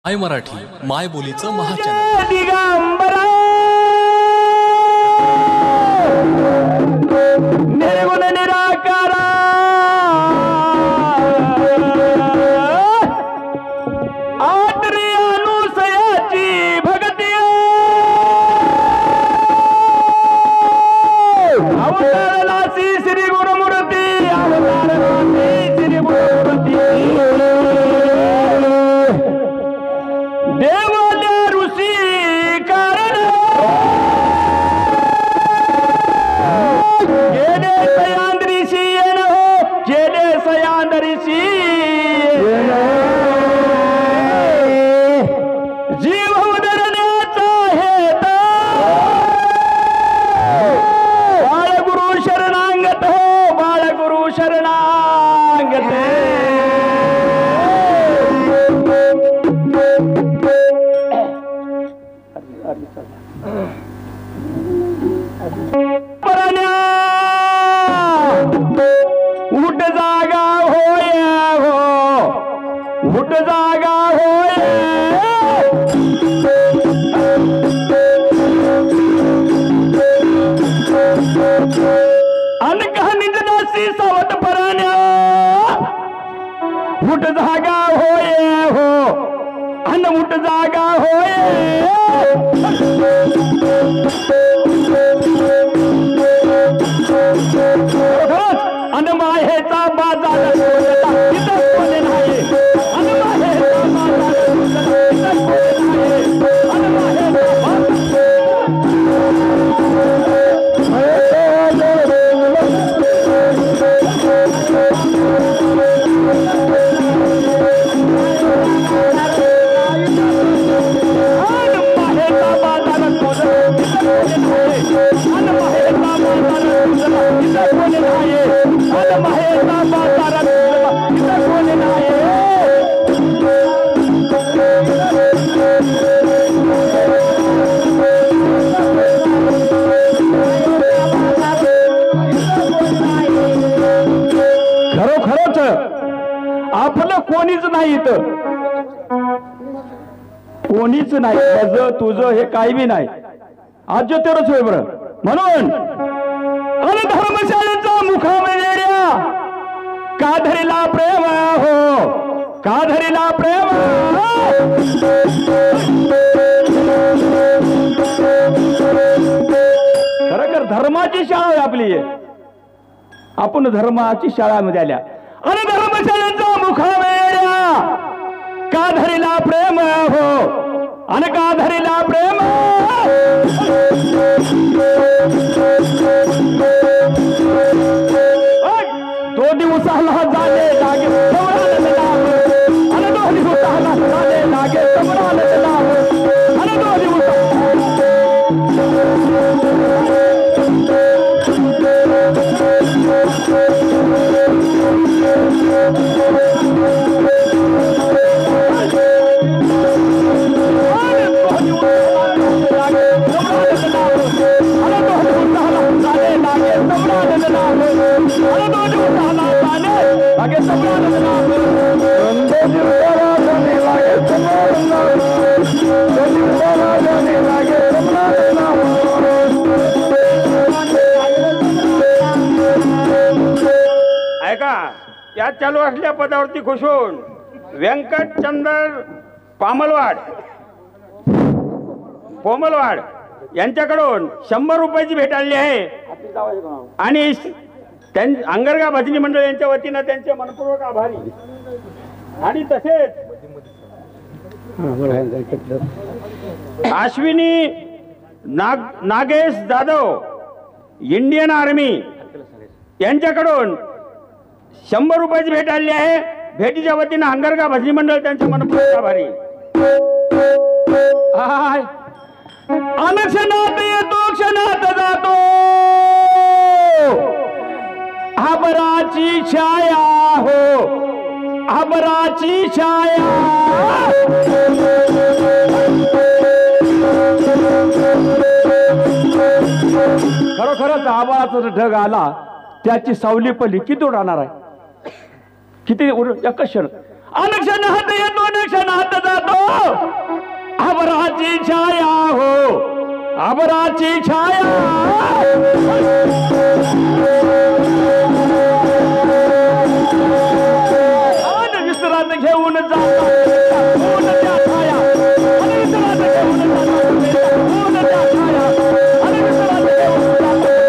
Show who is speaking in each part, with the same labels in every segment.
Speaker 1: माय मराठी माय बोलीचं महाचॅनल
Speaker 2: दिगंबरा निर्गुण निराकारा आदरी अनुसयाची भक्ती अवतारलासी श्री गुरुमूर्ती अवतारलासी श्री गुरुमूर्ती देवाल्या ऋषी कारण गेले सयांद्रीशी येण गेले सयांद्रीशी जीव उदरण्याचा हेत बाळगुरु शरणांगत हो बाळगुरु शरणांगत उठ जागा होय हो उठ जागा होय अनकहानिजनासी सावत पराण्या उठ जागा होय हो अन उठ जागा होय अन माहेचा बाजार तिथं कोणी नाही अन माहेचा बाजार तिथं कोणी नाही अन माहेचा खरोखरच आपलं कोणीच नाही तर कोणीच नाही माझं तुझं हे काही बी नाही आज तेरच होय बरं म्हणून अन धर्मशाळेचा मुखामेळ्या का धरीला प्रेम हो का धरीला प्रेम खरं धर्माची शाळा आहे आपली आपण धर्माची शाळामध्ये आल्या अन धर्मशाळेचा मुखामेळ्या का धरीला प्रेम हो अन का धरीला प्रेम दो दिवसाला झाले लागे समरानंद लाभ अन 2 दिवसाला झाले लागे समरानंद लाभ अन 2 दिवस ऐका यात चालू असलेल्या पदावरती खुश होऊन व्यंकटचंद्र पोमलवाड यांच्याकडून 100 रुपयाची भेट आली आहे आणि अंगरगा भजनी मंडळ यांच्या वतीनं त्यांचे मनपूर्वक आभारी आणि तसेच अश्विनी नागेश जाधव इंडियन आर्मी यांच्याकडून 100 रुपयाची भेट आली आहे भेटीच्या वतीनं अंगरगा भजनी मंडळ त्यांचे मनपूर्वक आभारी अनक्षणात येतो क्षणात जातो आबराची छाया हो आबराची छाया खरोखरच आबाळाचा ढग आला त्याची सावली पडली किती उडणार आहे किती एक क्षण अनक्षण हात येतो अनक्षण हात जातो आबराची छाया आणि विश्रांत घेऊन जाता ऊन त्या छाया आणि विश्रांत घेऊन जाता ऊन त्या छाया आणि विश्रांत घेऊन जाता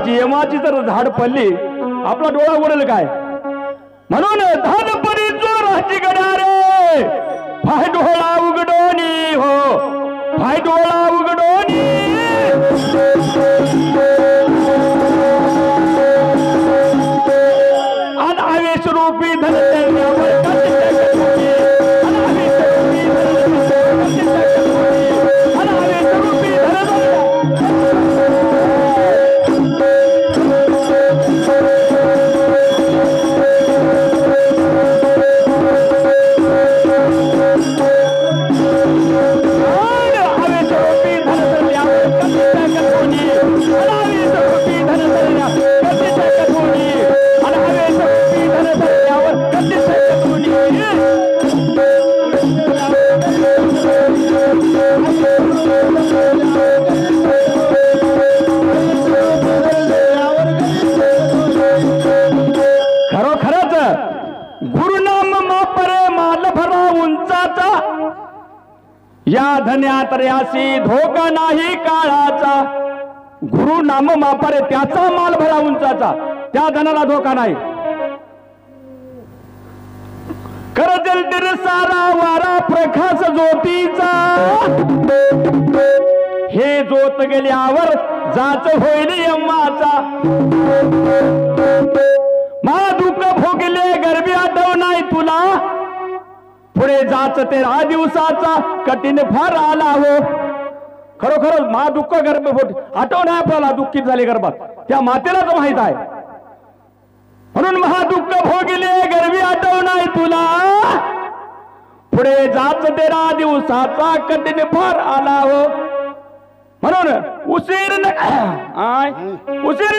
Speaker 2: यमाची जर झाड पडली आपला डोळा उडेल काय म्हणून धानपरी जोराची गडारे फाय डोळा उघडोनी हो फाय डोळा उघडोनी अनावेश रूपी धन या धन्यात यासी धोका नाही काळाचा गुरु नाम मापारे त्याचा माल भरा उंचाचा त्या धनाला धोका नाही करजल तिर सारा वारा प्रकाश ज्योतीचा हे जोत गेल्यावर जाच होईल यम्माचा मा दुःख भोगले गर्भी आठव नाही तुला पुढे जाच तेरा दिवसाचा कठीण फार आला हो खरोखर मा दुःख गर्भ आठव नाही आपल्याला दुःखीत झाले गर्भात त्या मातेलाच माहित आहे म्हणून महादुःख भोगले गर्भी आठव नाही तुला पुढे जाच तेरा दिवसाचा कठीण फार आला हो म्हणून उशीर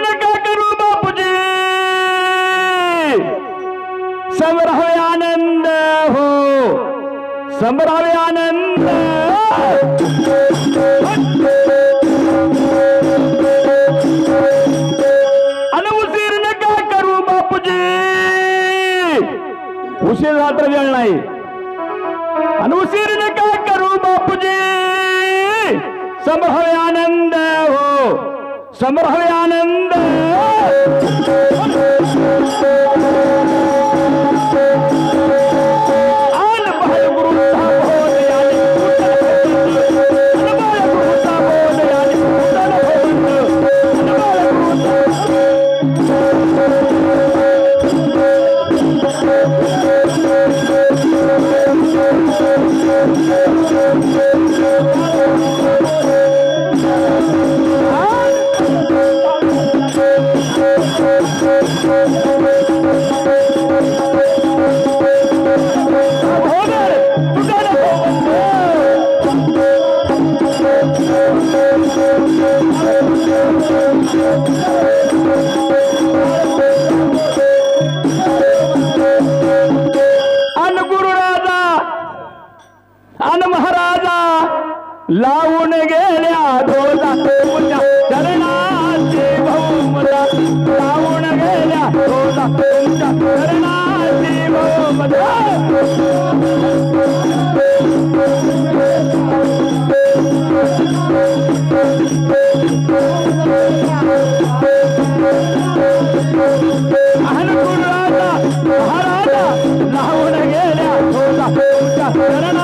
Speaker 2: नका करू बापूजी समरावे आनंद हो समरावे आनंद आणि उशीर नका करू बापूजी उशीर रात्र वेळ नाही आणि उशीर नका करू बापूजी समरावे आनंद हो समरावे आनंद लावून गेल्या ढोला तुमच्या चरणाची बहुमदा लावून गेल्या ढोला तुमच्या चरणाची बहुमदा महाराजा लावून गेल्या चला